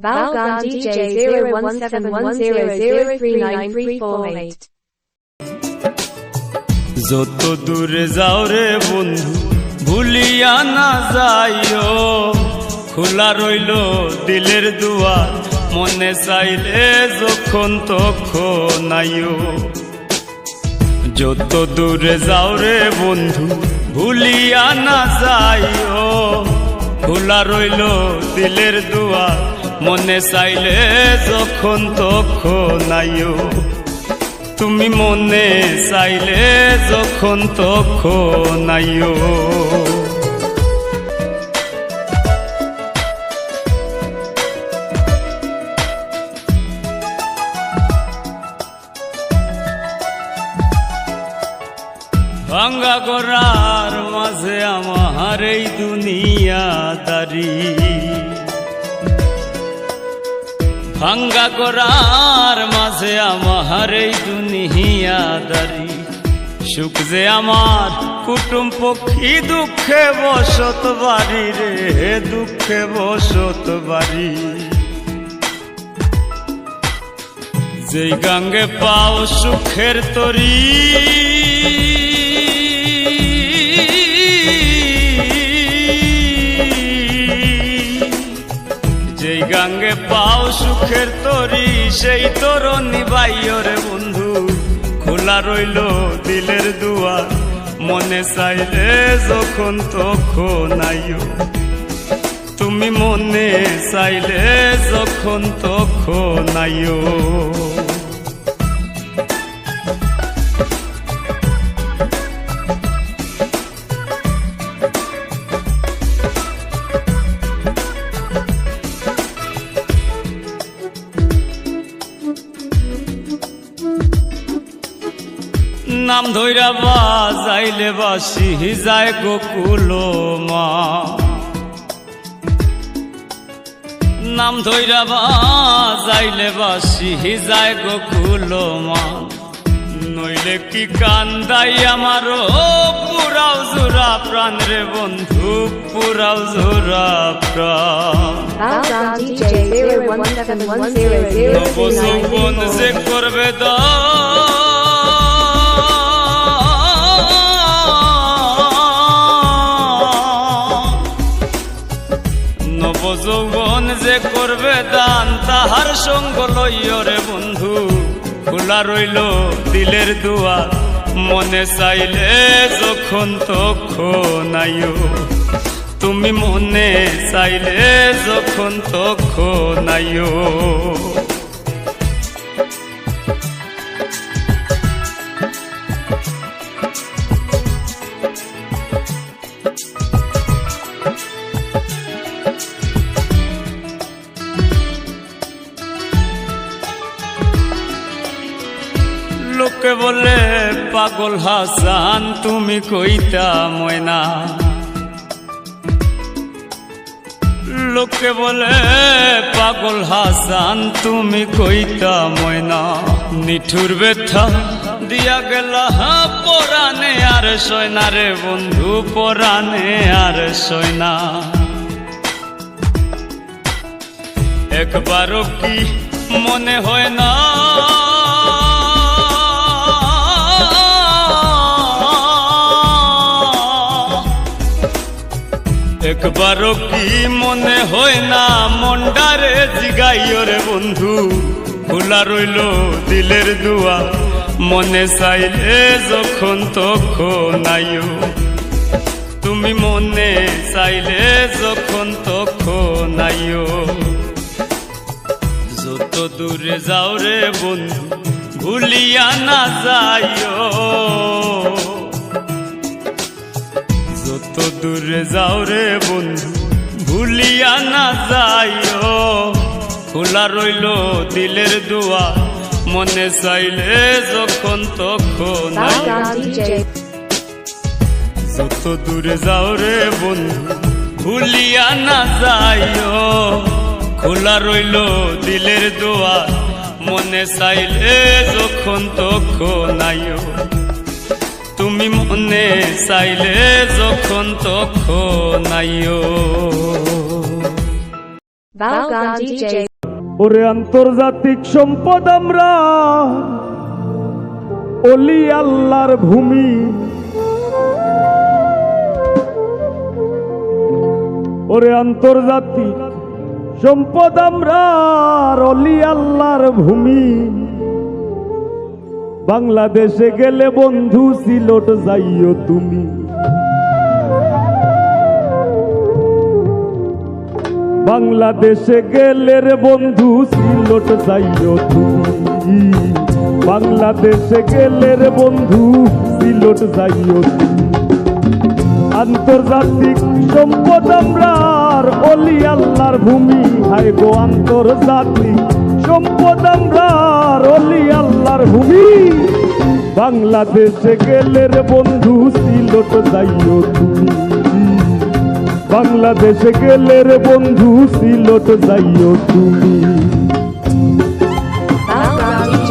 Valgon DJ 017100393448 যত দূরে যাও রে বন্ধু ভুলিয়া না যাইও, খোলা রইল দিলের দুয়ার, মনে চাইলে যখন তখন আইও। যত দূরে যাও রে বন্ধু ভুলিয়া না যাইও, খোলা রইল দিলের দুয়ার, মনে চাইলে যখন তখন আইও। তুমি মনে চাইলে যখন তখন আইও। ভাঙ্গা গড়ার মাঝে আমার এই দুনিয়াদারি, ভাঙ্গা গড়ার মাঝে আমার এই দুনিয়াদারি। সুখ যে আমার কুটুম পক্ষী, দুঃখে বসত বাড়ি রে, দুঃখে বসত বাড়ি। যেই গাঙ্গে পাও সুখের তরি, যেই গাঙ্গে পাও সুখের তরি, সেই তরণী বাইও রে বন্ধু। খোলা রইল দিলের দুয়ার, মনে চাইলে যখন তখন আইও। তুমি মনে চাইলে যখন তখন আইও। নাম ধইরা বাজাইলে বাসি যায় গোকুল মা, নাম ধইরা বাজাইলে বাসি যায় গোকুল মা। নইলে কি কান্দাই আমারও পুরাও জোড়া প্রাণ রে বন্ধু, পুরাও জোড়া প্রাণ। নবযৌবন যে করবে দা, নবযৌবন যে করবে দান, তাহার সঙ্গ লইও রে বন্ধু। খোলা রইল দিলের দুয়ার, মনে চাইলে যখন তখন আইও। তুমি মনে চাইলে যখন তখন আইও। লোকে বলে পাগল হাসান, তুমি কইতা ময়না। লোকে বলে পাগল হাসান, তুমি কইতা ময়না। নিঠুর ব্যথা দিয়া গেলা পরানে, আর সয়না রে বন্ধু, পরানে আর সয়না। একবারও কি মনে হয় না, একবারও কি মনে হয় না, মন্ডারে জিগাইও রে বন্ধু। খোলা রইল দিলের দুয়ার, মনে চাইলে যখন তখন আইও। তুমি মনে চাইলে যখন তখন আইও। যত দূরে যাও রে বন্ধু ভুলিয়া না যাইও, যত দূরে যাও রে বন্ধু ভুলিয়া না যাইও। খোলা রইল দিলের দুয়ার, মনে চাইলে যখন তখন আইও। যত দূরে যাও রে বন্ধু ভুলিয়া না যাইও। খোলা রইল দিলের দুয়ার, মনে চাইলে যখন তখন আইও। তুমি মনে চাইলে যখন তখন আইও। Valgon DJ ওরে আন্তর্জাতিক সম্পদ আমরা, অলি আল্লাহর ভূমি। ওরে আন্তর্জাতিক সম্পদ আমরা, অলি আল্লাহর ভূমি। বাংলাদেশে গেলে বন্ধু সিলট যাইও তুমি। বাংলাদেশে গেলে রে বন্ধু সিলট যাইও তুমি। বাংলাদেশে গেলে রে বন্ধু সিলট যাইও তুমি। আন্তর্জাতিক সম্পদ আমরা, অলি আল্লাহর ভূমি। হায় গো আন্তর্জাতিক সম্পদ আমরা, অলি আল্লাহর ভূমি। বাংলাদেশে গেলে রে বন্ধু সিলট যাইও তুমি। বাংলাদেশে গেলে রে বন্ধু সিলট যাইও তুমি। Background DJ.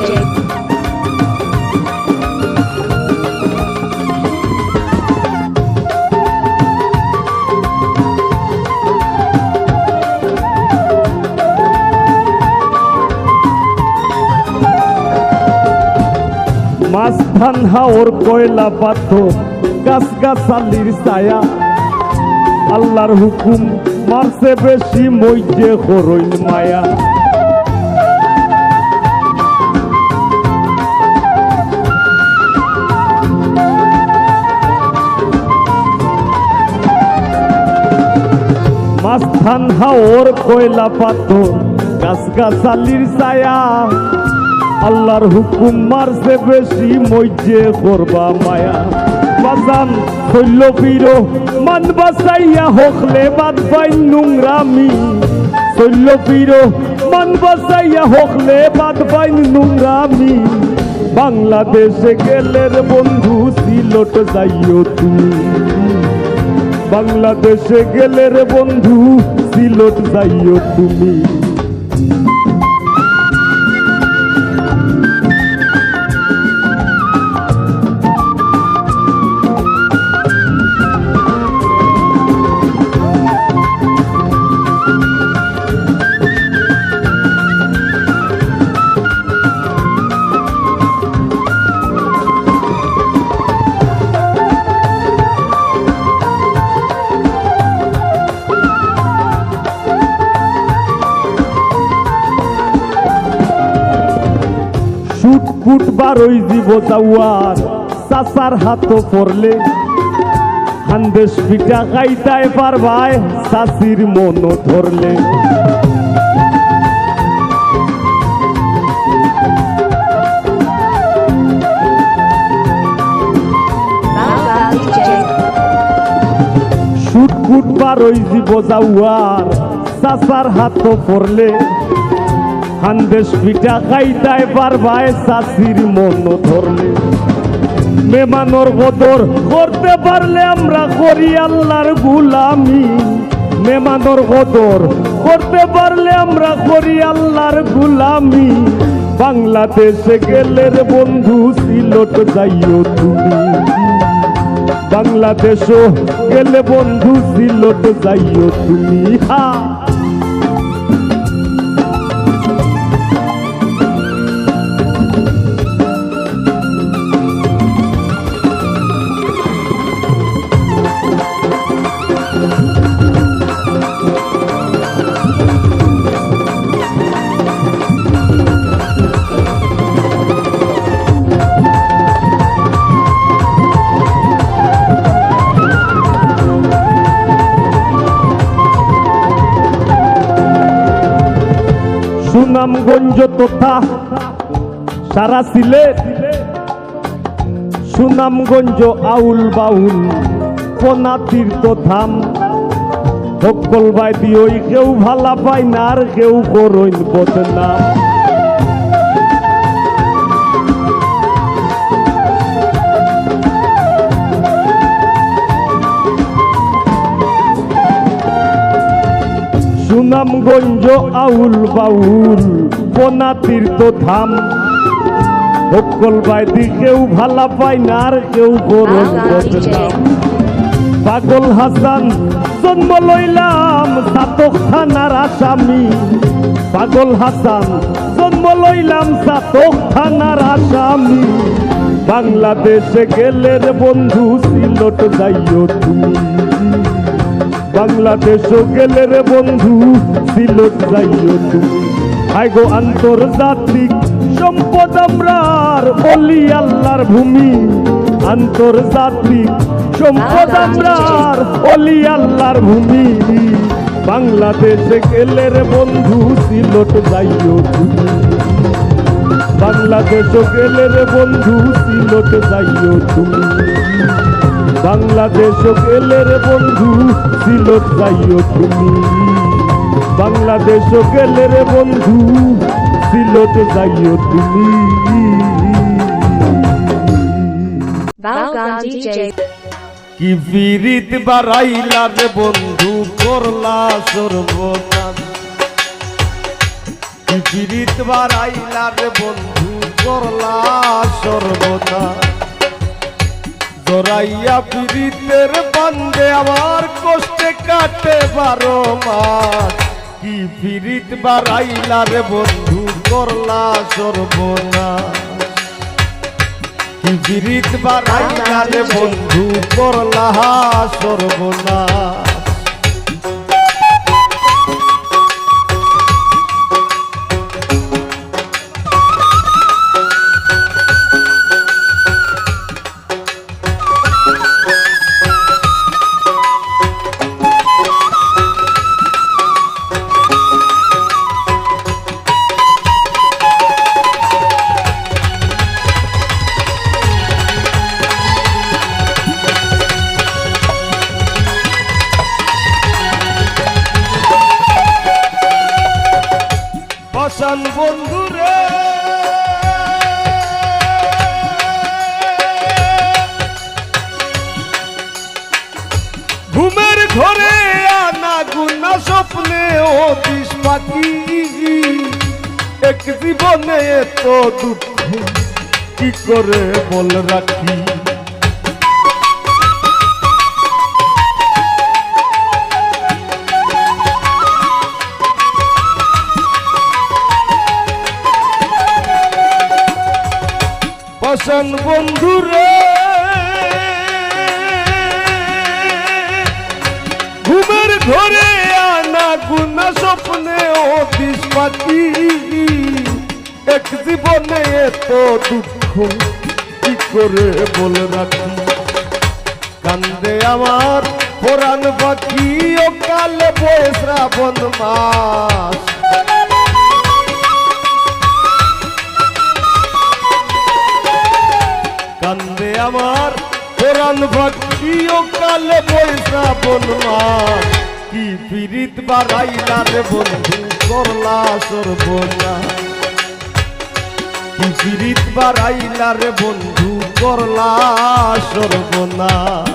মাঝখান হাওর কয়লা পাথর, গাছ গাছালির ছায়া। আল্লাহর হুকুম মারছে বেশি, মইজে হরইন মায়া। মাঝখান হাওর কয়লা পাথর, গাছ গাছালির ছায়া। আল্লাহর হুকুম মারছে বেশি, মইজে করবা মায়া। বাজান হইল ফিরো মান বাসাইয়া, হকলে বাদ বাইন নোংরামি। হইল ফিরো মান বাসাইয়া, হকলে বাদ বাইন নোংরামি। বাংলাদেশে গেলে রে বন্ধু সিলট যাইও তুমি। বাংলাদেশে গেলে রে বন্ধু সিলট যাইও তুমি। ফুট বারোই জীব যাওয়ার, চাচার হাত পড়লে। হান্দেশ পিঠা খাইতাই পারবাই, চাচির মন ধরলে। Background DJ. ফুট বারোই জীব যাওয়ার, চাচার হাত পড়লে। হান্দেশ পিঠা খাইতাই পারবাই, চাচির মন ধরলে। মেমানোর কদর করতে পারলে আমরা করি আল্লাহর গুলামি। মেমানোর কদর করতে পারলে আমরা করি আল্লাহর গুলামি। বাংলাদেশে গেলে রে বন্ধু সিলট যাইও তুমি। বাংলাদেশও গেলে বন্ধু সিলট যাইও তুমি। হা সুনামগঞ্জ তথা সারা সিলেট। সুনামগঞ্জ আউল বাউল কোনা তীর্থ ধাম। সকল বাইদি ওই কেউ ভালা পায় না, আর কেউ করইন বদনাম। সুনামগঞ্জ আউল বাউল কোনা তীর্থ ধাম। সকল বাইদি কেউ ভালা পায় না, আর কেউ করইন বদনাম। পাগল হাসান জন্ম লইলাম, সাতক থানার আসামি। পাগল হাসান জন্ম লইলাম চাতক থানার আসামি বাংলাদেশে গেলে রে বন্ধু সিলট যাইও তুমি বাংলাদেশও গেলে রে বন্ধু সিলট যাইও তুমি আইগো আন্তর্জাতিক সম্পদ আমরার অলি আল্লাহর ভূমি আন্তর্জাতিক সম্পদ আমরার অলি আল্লাহর ভূমি বাংলাদেশে গেলে রে বন্ধু সিলট যাইও তুমি বাংলাদেশও গেলে রে বন্ধু সিলট যাইও তুমি বাংলাদেশও গেলে রে বন্ধু সিলট যাইও তুমি বাংলাদেশও গেলে রে বন্ধু সিলট যাইও তুমি Balgan DJ. কি বিরিত বাড়াইলা রে বন্ধু করলা সর্বনাশ কি বিরিত বাড়াইলা রে বন্ধু করলা সর্বনাশ জড়াইয়া বিরিতের বান্ধে আমার কষ্টে কাটে 12 মাস কি বিরিত বাড়াইলা রে বন্ধু করলা সর্বনাশ কি বিরিত বাড়াইলা রে বন্ধু করলা সর্বনাশ পাশান বন্ধুরে ঘুমের ঘরে আনা গুনা স্বপ্নে ও দিশ পাখি এক জীবনে এত দুঃখ কি করে বল রাখি পাশান বন্ধুরে ঘুমের ঘরে আনা গুনা স্বপ্নে ও দিশ পাখি এক জীবনে এত দুঃখ কি করে বল রাখি কান্দে আমার পুরাণ পাখি ও কালে বয়ে শ্রাবণ মাস কান্দে আমার পুরাণ ভক্তি ও কালে বৈশ্রাবণ মাস কি পীড়িত বাড়াইলা রে বন্ধু করলা সর্বনাশ কি পীড়িত বাড়াইলা রে বন্ধু করলা সর্বনাশ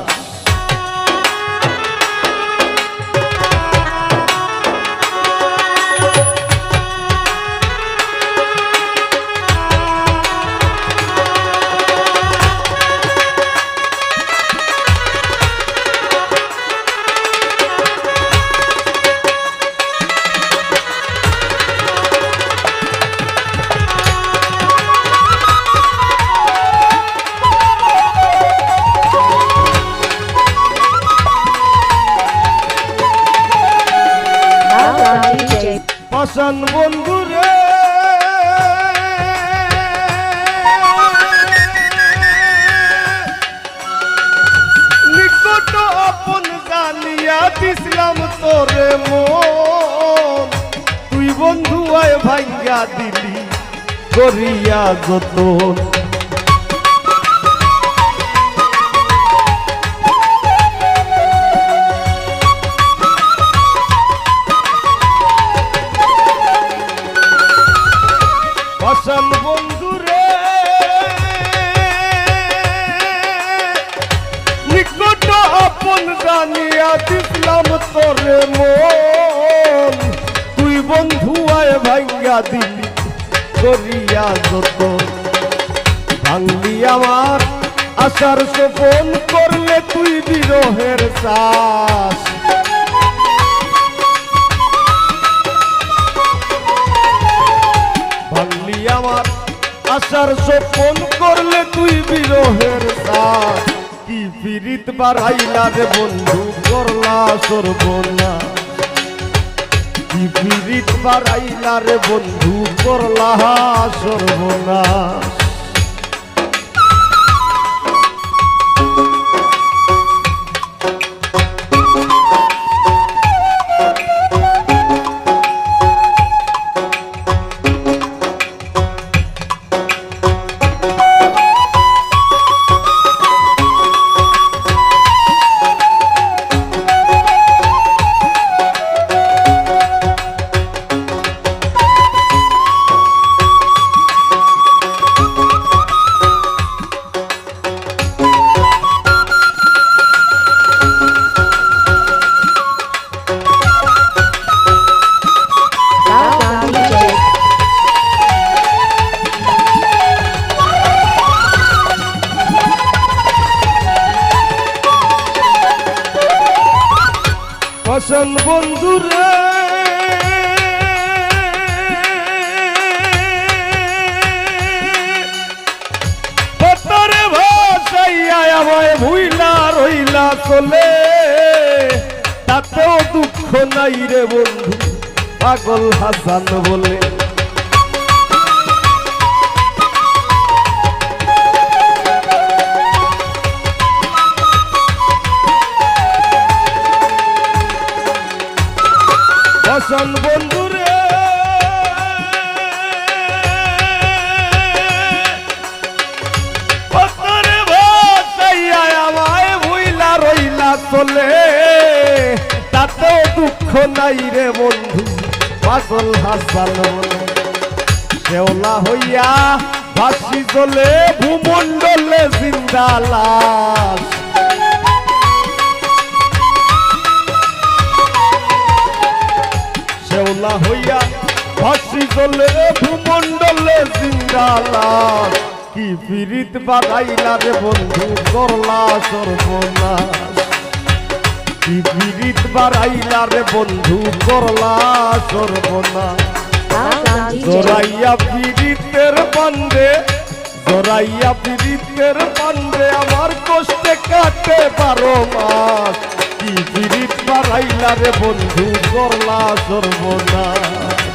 Balgan DJ. পাশান বন্ধুরে নিকট আপন জানিয়া দিছিলাম তোরে মন তুই বন্ধু আয় ভাঙ্গা দিলি করিয়া যতন পাশান বন্ধুরে নিকট আপন জানিয়া দিছিলাম তোরে মন তুই বন্ধু আয় ভাঙ্গা দিলি করিয়া যত ভাঙলি আমার আশার স্বপন করলে তুই বিরহের শ্বাস আশার স্বপন করলে তুই বিরহের সাথ কি পিরিত বাড়াইলা রে বন্ধু করলা সর্বনাশ কি পিরিত বাড়াইলা রে বন্ধু করলা সর্বনাশ Welcome DJ. পছন্দ বন্ধুরে পতরে ভাসাইয়া আমায় ভুইলা রইলা চলে তাতেও দুঃখ নাই রে বন্ধু পাগল হাসান বলে পছন্দ বন্ধুরে পতরে ভাসাইয়া আমায় ভুইলা রইলা চলে তাতেও দুঃখ নাই রে বন্ধু পাগল হাসান বলে শেওলা হইয়া ভাসি চলে ভূমণ্ডলে জিন্দা লাশ শেওলা হইয়া ভাসি চলে ভূমণ্ডলে জিন্দা লাশ কি পিরিত বাড়াইলা রে বন্ধু করলা সর্বনাশ কি পিরিত বাড়াইলা রে বন্ধু করলা সর্বনাশ Welcome DJ. জোরাইয়া পিরিতের বান্ধে জোরাইয়া পিরিতের বান্ধে আমার কষ্টে কাটে 12 মাস কি পিরিত বাড়াইলা রে বন্ধু করলা সর্বনাশ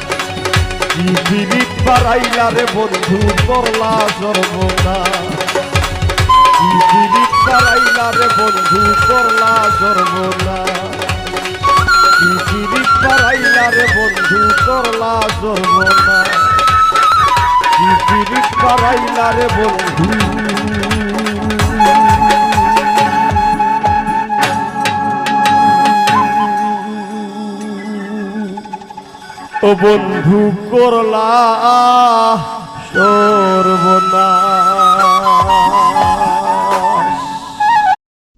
কি পিরিত বাড়াইলা রে বন্ধু করলা সর্বনাশ কি পিরিত বাড়াইলা রে বন্ধু করলা সর্বনাশ কি পিরিত বাড়াইলা রে বন্ধু করলা সর্বনাশ কি পিরিত বাড়াইলা রে বন্ধু ও বন্ধু করলা সর্বনাশ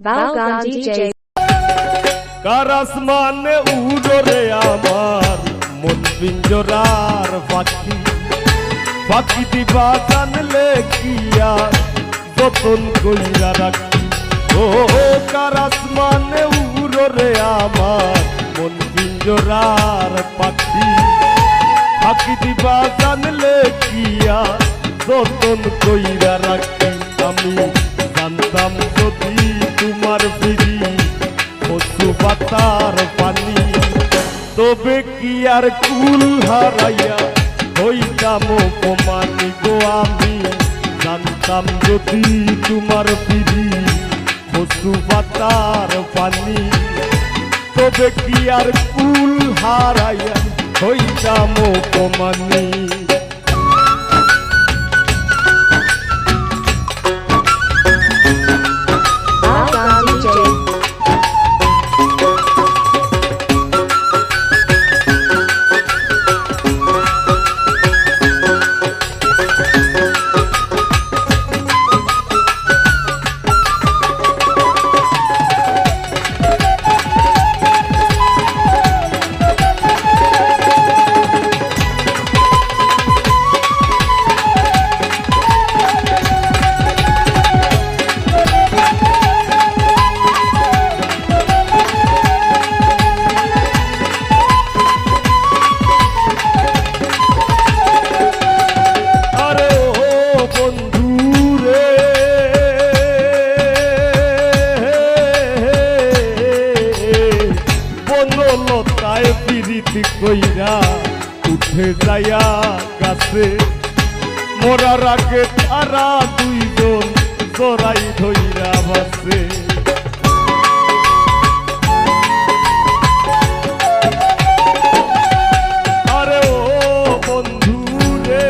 Welcome DJ. কার আসমানে উড়রে আমার মন পিঞ্জরার পাখি পাখি দিবা জানলে কিয়া যতন কইরা রাখি ও কার আসমানে উড়রে আমার মন পিঞ্জরার পাখি পাখি দিবা জানলে কিয়া যতন কইরা রাখি আমি জানতাম যদি তোমার ফিরি পশু পাতার পানি তবে কি আর কুল হারাইয়া হইতাম অপমানি গো আমি জানতাম যদি তোমার ফিরি পশু পাতার পানি তবে কি আর কুল হারাইয়া হইতাম অপমানি Welcome DJ. যায়া গাছে মোরার আগে তারা দুইজন জোড়াই ধইরা বাসে আরে ও বন্ধু রে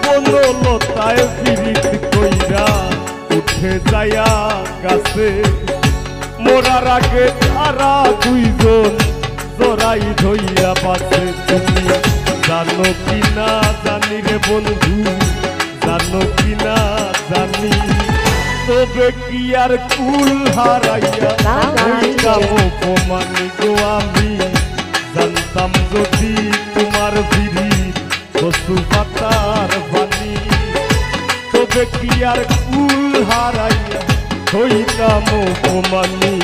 বনলতায় পিরিত কইরা উঠে যায়া গাছে মোরার আগে তারা দুইজন জোড়াই ধইয়া পাশে তুমি জানো কি না জানি রে বন্ধু জানো কি না জানি তবে কি আর কুল হারাইয়া হইতাম অপমানি গো আমি জানতাম যদি তোমার বিড়ি বসু পাতার বাণী তবে কি আর কুল হারাইয়া হইতাম অপমানি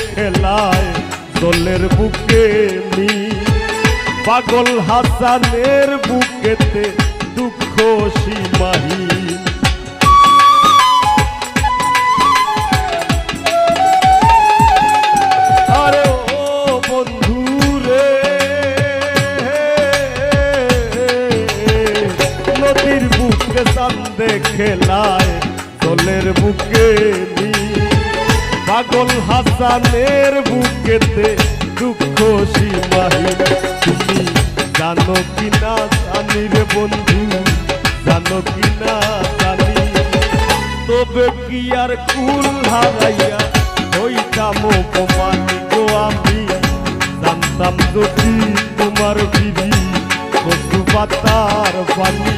খেলায় দলের বুকে মি পাগল হাসানের বুকেতে দুঃখ সীমাহীন আরে ও বন্ধু রে নদীর বুকে চান্দে খেলায় দলের বুকে মি পাগল হাসানের বুকেতে দুঃখ সীমাহীন তুমি জানো কি না জানি রে বন্ধু জানো কি না জানি তবে কি আর কুল হারাইয়া হইতাম অপমানি গো আমি জানতাম যদি তোমার বিধি বসু পাতার পানি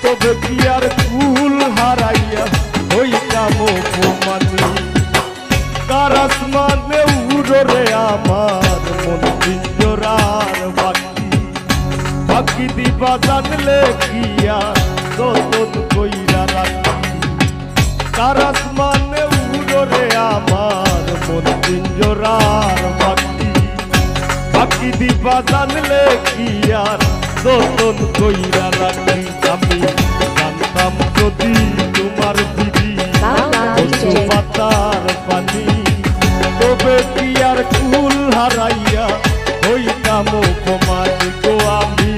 তবে কি আর কুল হারাইয়া হইতাম অপমানি কার আসমানে উড়রে আমার মন পিঞ্জরার বাকি বাকি দিবা জানলে কি আর যতন কইরা রাখি কার আসমানে উড়রে আমার মন পিঞ্জরার বাকি বাকি দিবা জানলে কি আর যতন কইরা রাখি আমি জানতাম যদি তোমার বিধি বসু পাতার পানি তবে কি আর কুল হারাইয়া হইতাম অপমানি গো আমি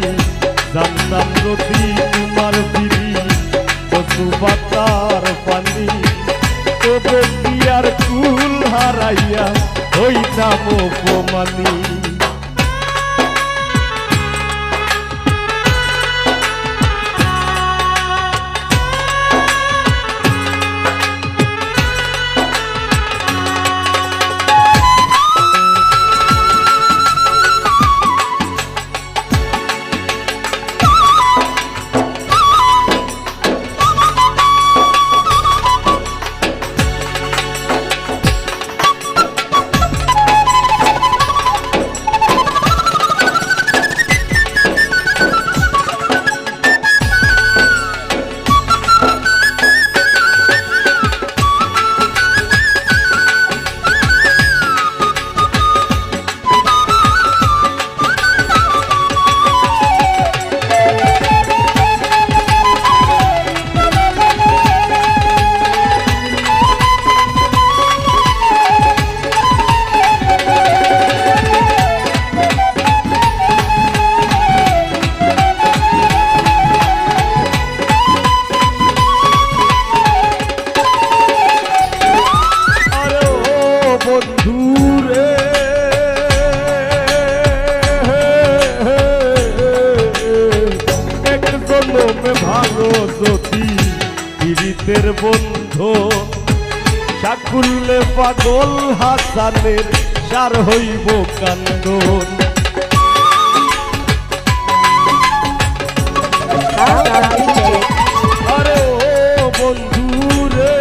জানতাম যদি তোমার বিড়ি বসু পাতার পানি তবে কি আর কুল হারাইয়া হইতাম অপমানি চাকুলে পাগল হাসানের সার হইব কান্দন Background DJ. আরে ও বন্ধু রে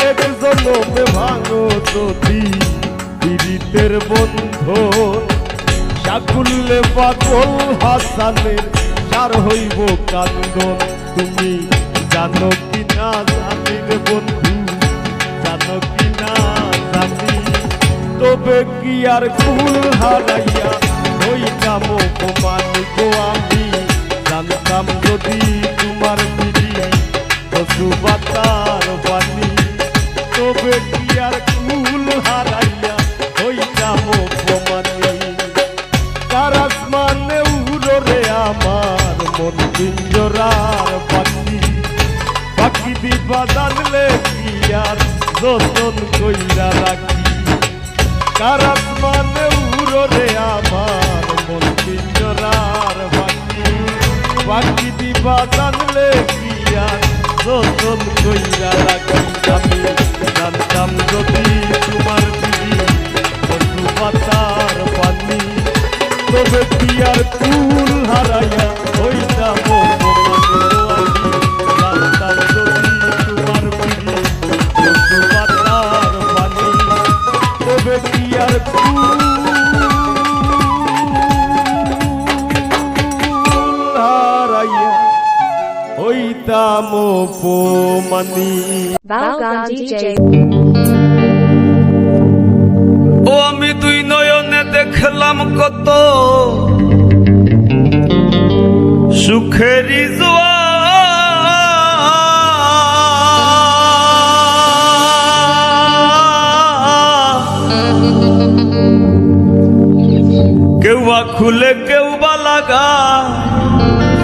এক জনমে ভাঙো যদি পীড়িতের বন্ধন চাকুলে পাগল হাসানের সার হইব কান্দন তুমি জানো কি না জানি রে বন্ধু জানো কি না জানি তবে কি আর কুল হারাইয়া হইতাম অপমান গো আমি জানতাম যদি তোমার বিধি পশু বাতার বাণী তবে কি আর কুল হারাইয়া হইতাম অপমানী কার আসমানে উড়রে আমার মন পিঞ্জরার পাখি পাখি দিবা জানলে কি আর যতন কইরা রাখি কার আসমানে উড়রে আমার মন পিঞ্জরার পাখি পাখি দিবা জানলে কি আর যতন কইরা রাখি আমি জানতাম যদি তোমার দিদি পশু পাতার পানি তবে কি আর কুল হারাইয়া হইতাম জানতাম যদি তোমার বিধি পশু পাতার পানি তবে কি আর কুল হারাইয়া হইতাম অপমানী Background DJ. ও আমি দুই নয়নে দেখলাম কত সুখেরি জোয়া কেউ বা খুলে কেউ বা লাগা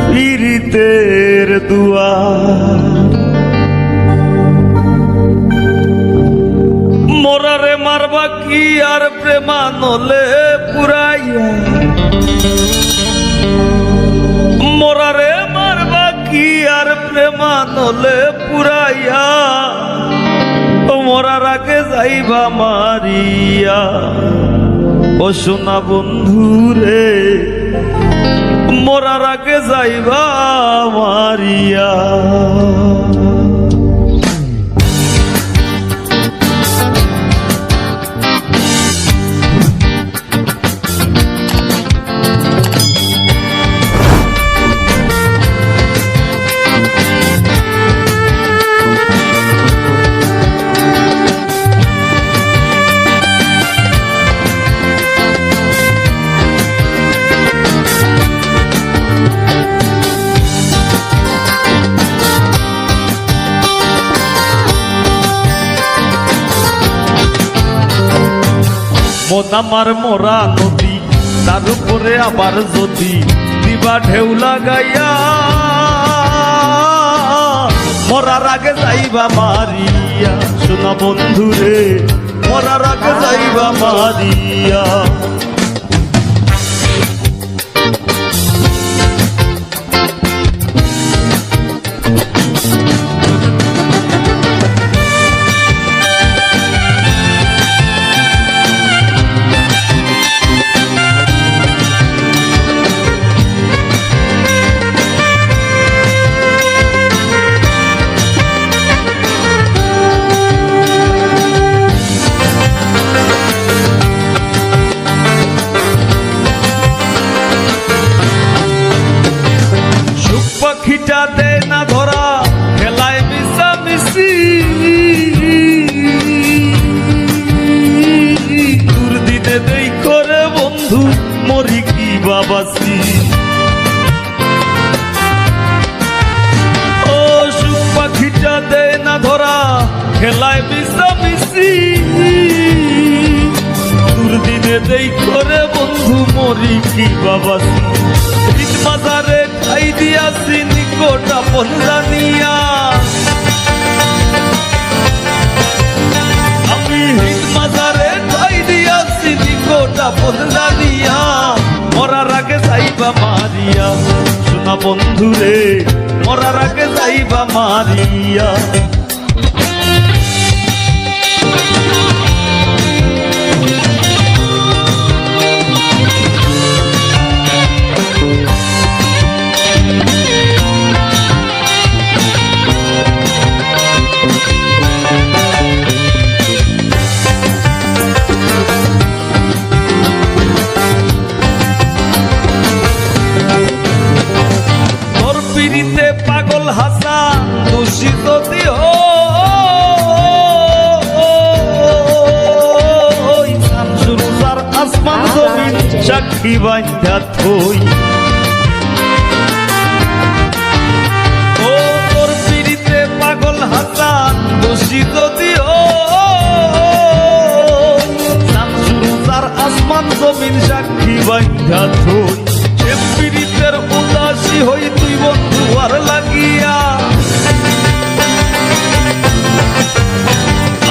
পীড়িতের দুয়া মোরারে মারবা কি আর প্রেমানলে পুরাইয়া মোরারে মারবা কি আর প্রেমানলে পুরাইয়া মোরার আগে যাইবা মারিয়া ও সোনা বন্ধু রে মোরার আগে যাইবা মারিয়া মন আমার মোরা নদী তার উপরে আবার যদি দিবা ঢেউ লাগাইয়া মরার আগে যাইবা মারিয়া সোনা বন্ধু রে মরার আগে যাইবা মারিয়া পাখিটা দে না ধরা খেলায় মিশামিশি দূর দিনে দেই করে বন্ধু মরি কি বাবাসি ও সুখ পাখিটা দে না ধরা খেলায় মিশামিশি দূর দিনে দেই করে বন্ধু মরি কি বাবাসি ঈদ বাজারে খাই দিয়াছি নিকট আপন জানিয়া আমি ঈদ বাজারে খাই দিয়াছি নিকট আপন জানিয়া মরার আগে যাইবা মারিয়া সোনা বন্ধুরে মরার আগে যাইবা মারিয়া। পিড়িতে পাগল হাসান দোষী যদি শামসুর আসমান জমিন সাক্ষী বান্ধা থই। ও তোর পিড়িতে পাগল হাসান দোষী যদি শামসুর আসমান জমিন সাক্ষী বান্ধা থই। সে পীড়িতের উদাসী হই তুই বন্ধু আর লাগিয়া,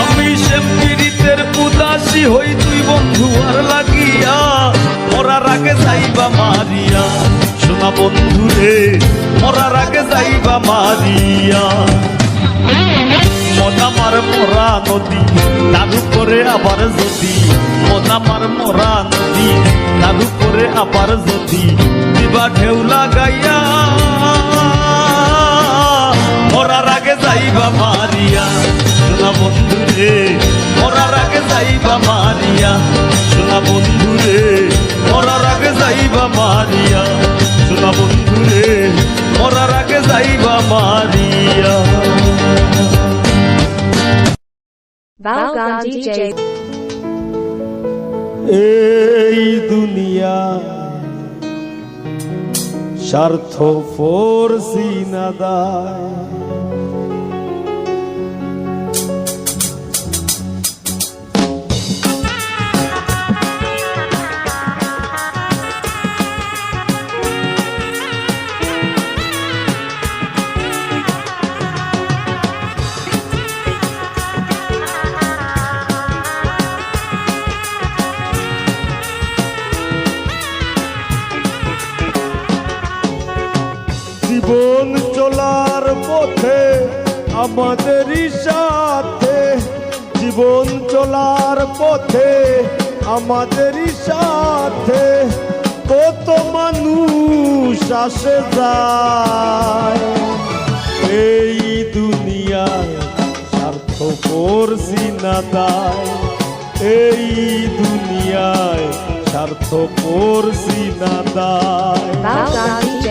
আমি সে পীড়িতের উদাসী হই তুই বন্ধু আর লাগিয়া, মরার আগে যাইবা মারিয়া। শোনা বন্ধুরে মরার আগে যাইবা মারিয়া। মনামার মরা নদী তার উপরে আবার যদি, মনামার মরা নদী তার উপরে আবার যদি দিবা ঢেউ লাগাইয়া, মরার আগে যাইবা মারিয়া। শোনা বন্ধুরে মরার আগে যাইবা মারিয়া। শোনা বন্ধুরে মরার আগে যাইবা মারিয়া। শোনা বন্ধুরে মরার আগে যাইবা মারিয়া। Balgon DJ. এই দুনিয়া স্বার্থ ফোরসি নাদায়, জীবন চলার পথে আমাদেরই সাথে, জীবন চলার পথে আমাদেরই সাথে কত মানুষ আসে যায়। এই দুনিয়ায় স্বার্থ করছি না দায়, এই দুনিয়ায় স্বার্থ করছি না দায়। Balgon DJ.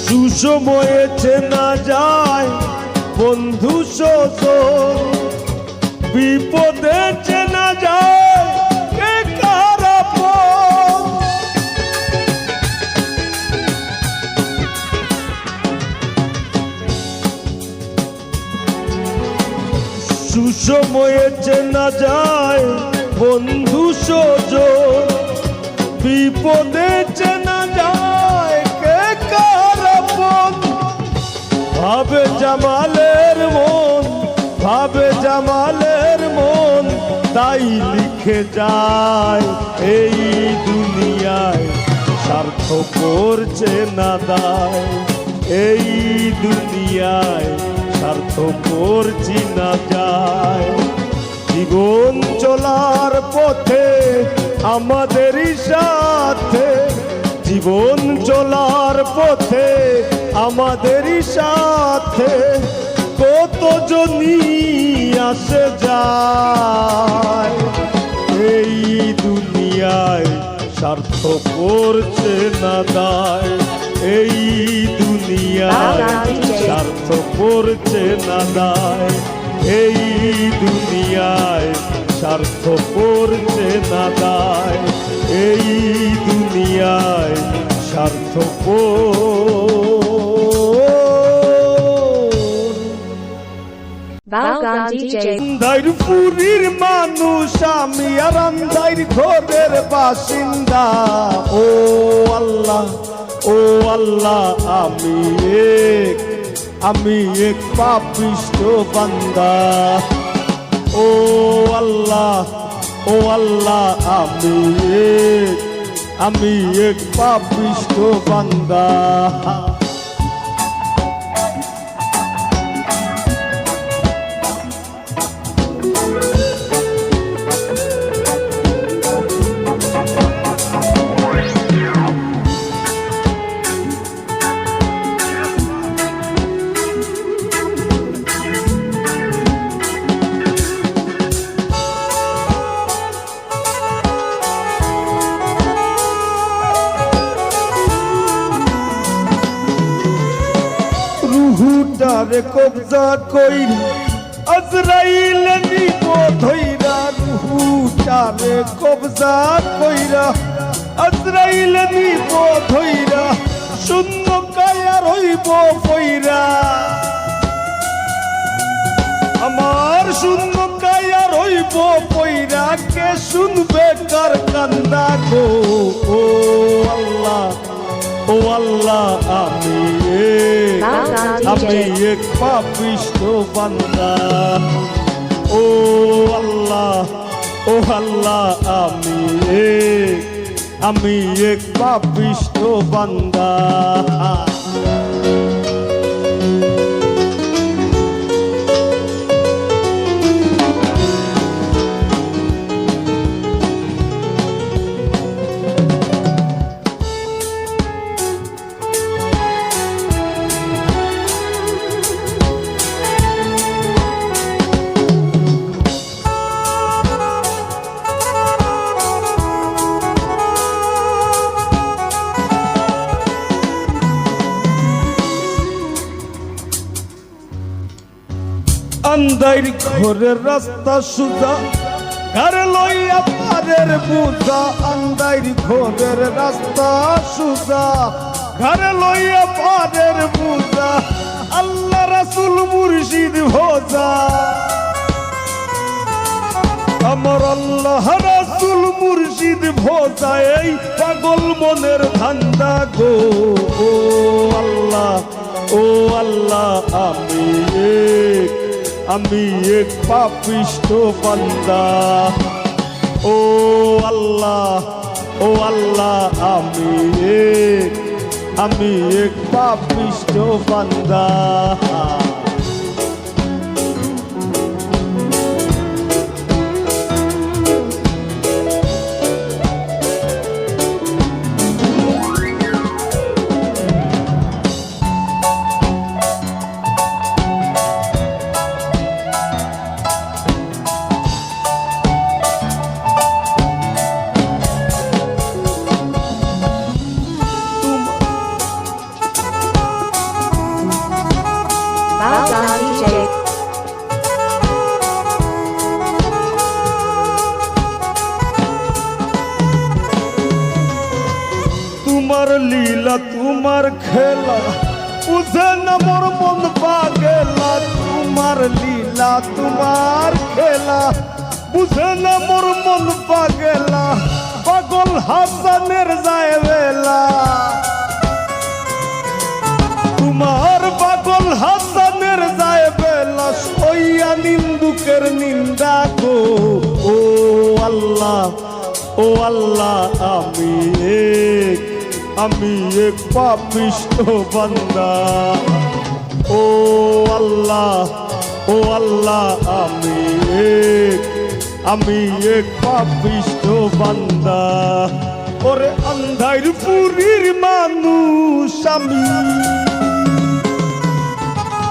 সুসময়ে চেনা যায় বন্ধু সজন, বিপদে চেনা যায় কে কার আপন। সুসময়ে চেনা যায় বন্ধু সজন, বিপদে চেনা যায় কে কার আপন। ভাবে জামালের মন, ভাবে জামালের মন, তাই লিখে যায় এই দুনিয়ায় স্বার্থ করছে না দায়। এই দুনিয়ায় স্বার্থ করছি না যায়। জীবন চলার পথে আমাদেরই সাথে, জীবন চলার পথে আমাদেরই সাথে কত জনই আসে যায়। এই দুনিয়ায় স্বার্থ করছে না দায়, এই দুনিয়ায় স্বার্থ করছে না দায়, এই দুনিয়ায় স্বার্থ করছে না দায়, এই দুনিয়ায় স্বার্থ Balgon DJ. আন্ধার পুরীর মানুষ আমি আর আন্ধার ঘরের বাসিন্দা ও আল্লাহ আমি এক পাপিষ্ঠ বান্দা ও আল্লাহ আমি এক পাপিষ্ঠ বান্দা রুহুটারে কবজা কইরা আজরাইল নিব ধইরা রুহুটারে কবজা কইরা আজরাইল নিব ধইরা শূন্য কায়া রইব কইরা আমার শূন্য কায়া রইব কইরা কে শুনবে কার কান্দা গো ও আল্লাহ আমি এক পাপিষ্ঠ বান্দা ও আল্লাহ আমি এক পাপিষ্ঠ বান্দা আন্ধার ঘরের রাস্তা সুজা ঘর লইয়া পারের বুঝা আন্ধার ঘরের রাস্তা সুজা ঘর লইয়া পারের বুঝা আল্লাহ রাসূল মুর্শিদ ভোজা আমার আল্লাহ রাসূল মুর্শিদ ভোজা এই পাগল মনের ধান্দা গো ও আল্লাহ আমি এক পাপিষ্ঠ বান্দা ও আল্লাহ আমি এক পাপিষ্ঠ বান্দা DJ. তোমার লীলা তোমার খেলা বুঝে না মোর মন পাগলা তোমার লীলা তোমার খেলা বুঝে না মোর মন পাগলা পাগল হাসানের যায় বেলা তোমার পাগল হাসানের যায় বেলা সইয়া নিন্দুকের নিন্দা গো ও আল্লাহ আমি এক পাপিষ্ঠ বান্দা ও আল্লাহ আমি এক পাপিষ্ঠ বান্দা ওরে আন্ধার পুরীর মানুষ আমি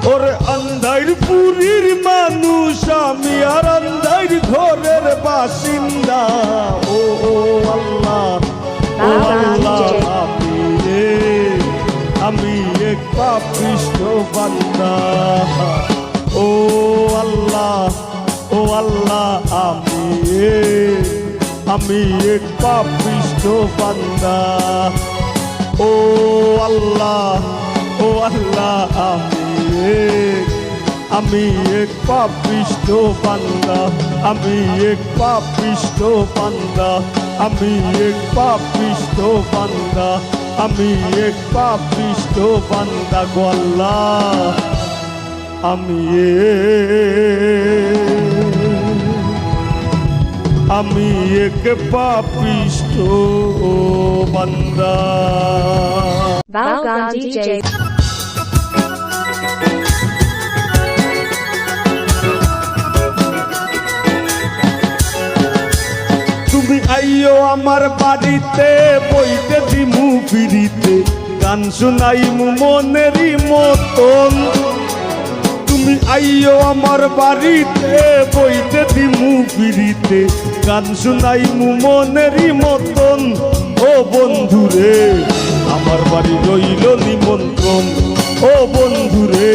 ওরে আন্ধার পুরীর মানুষ আমি আর আন্ধার ঘরের বাসিন্দা ও আল্লাহ আমি এক পাপিষ্ঠ বান্দা ও আল্লাহ আমি এক পাপিষ্ঠ বান্দা ও আল্লাহ আমি এক পাপিষ্ট বান্দা, আমি এক পাপিষ্ট বান্দা, আমি এক পাপিষ্ট বান্দা, আমি এক পাপিষ্ট বান্দা গো আল্লাহ, আমি এক পাপিষ্ট বান্দা। Balgan DJ. তুমি আইও আমার বাড়িতে, বইতে দিমু ফিরিতে, গান শুনাইমু মনেরই মতন। তুমি আইও আমার বাড়িতে, বইতে দিমু ফিরিতে, গান শুনাইমু মনেরই মতন। ও বন্ধুরে আমার বাড়ি রইল নিমন্ত্রণ, ও বন্ধুরে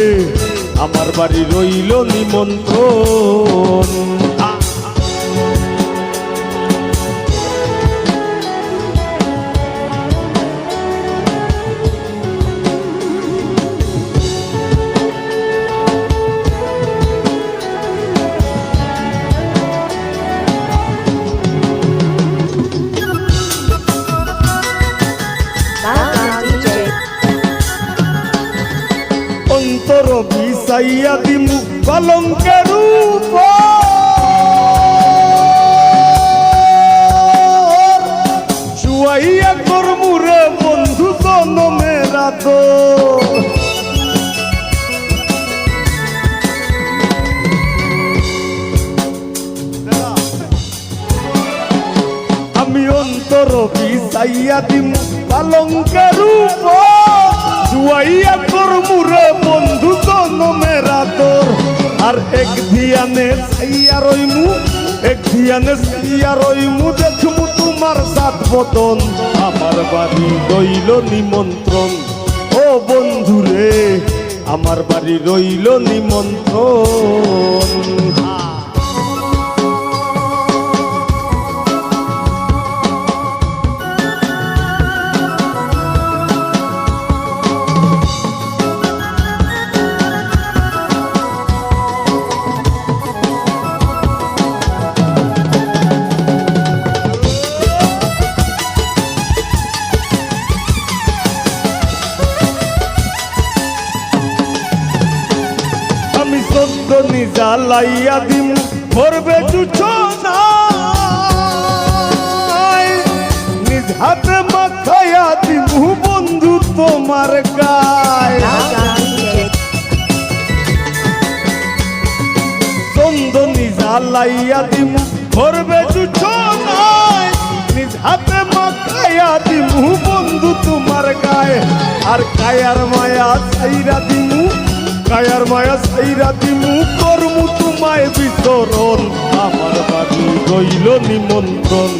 আমার বাড়ি রইল নিমন্ত্রণ। Balgan DJ. অন্তর বিষাইয়া দিমু কলঙ্কের উপর, শুয়াইয়া করমু রে বন্ধু জনমের আদর। আমি অন্তর বিষাইয়া দিমু কলঙ্কের উপর, শুয়াইয়া করমু রে বন্ধু জনমের আদর। আর এক ধিয়ানে চাইয়া রইমু, এক ধিয়ানে চাইয়া রইমু, দেখমু তোমার সাত বদন। আমার বাড়ি রইল নিমন্ত্রণ, ও বন্ধুরে আমার বাড়ি রইল নিমন্ত্রণ। আমি চন্দনি জ্বালাইয়া দিম ভরবে জুছনায়, নিজ হাতে মাখাইয়া দিমু বন্ধু তোমার গায়। Balgan DJ. চন্দনি জ্বালাইয়া দিমু ভরবে জুছনায়, নিজ হাতে মাখাইয়া দিমু বন্ধু তোমার গায়ে। আর কায়ার মায়া ছাইরা দিমু, কায়ার মায়া ছাইরা দিমু, করমু তোমায় বিতরণ। আমার বাড়ি রইল নিমন্ত্রণ,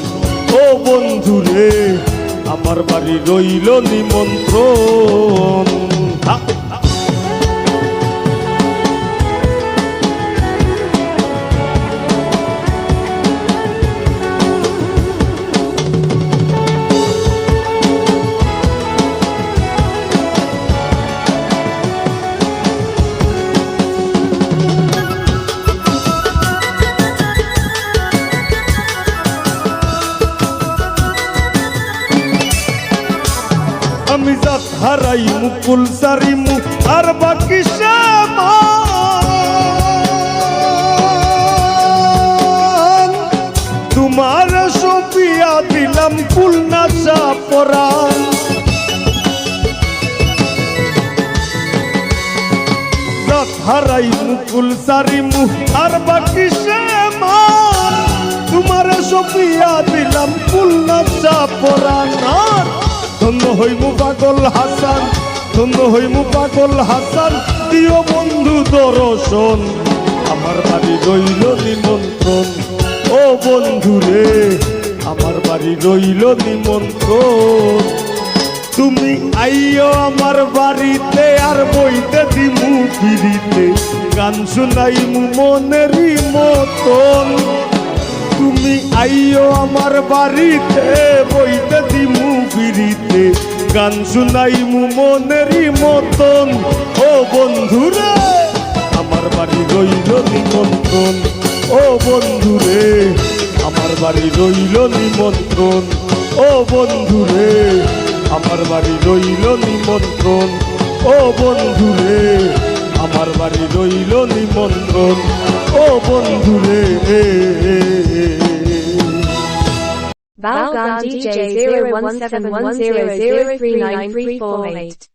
ও বন্ধুরে আমার বাড়ি রইল নিমন্ত্রণ। আমি জাত হারাই মুকুল সারিমু আর বাকি সামান, তোমার সপিয়া দিলাম ফুল নাচা পরাণ। জাত হারাই মুকুল সারিমু আর বাকি সামান, তোমার সপিয়া দিলাম ফুল নাচা পরাণ। ধন্য হইমু পাগল হাসান, ধন্য হইমু পাগল হাসান, দিও বন্ধু দর্শন। আমার বাড়ি রইল নিমন্ত্রণ, ও বন্ধুরে আমার বাড়ি রইল নিমন্ত্রণ। তুমি আইও আমার বাড়িতে, আর বইতে দিমু ফিরিতে, গান শুনাইমু মনেরই মতন। তুমি আইও আমার বাড়িতে, বইতে দিমু ফিরিতে, গান শুনাইমু মনেরই মতন। ও বন্ধুরে আমার আমার বাড়ি রইল নিমন্ত্রণ ও বন্ধু রে আমার বাড়ি রইল নিমন্ত্রণ ও বন্ধু রে আমার বাড়ি রইল নিমন্ত্রণ ও বন্ধু রে আমার বাড়ি রইল নিমন্ত্রণ ও বন্ধু রে Valgam DJ 017100393448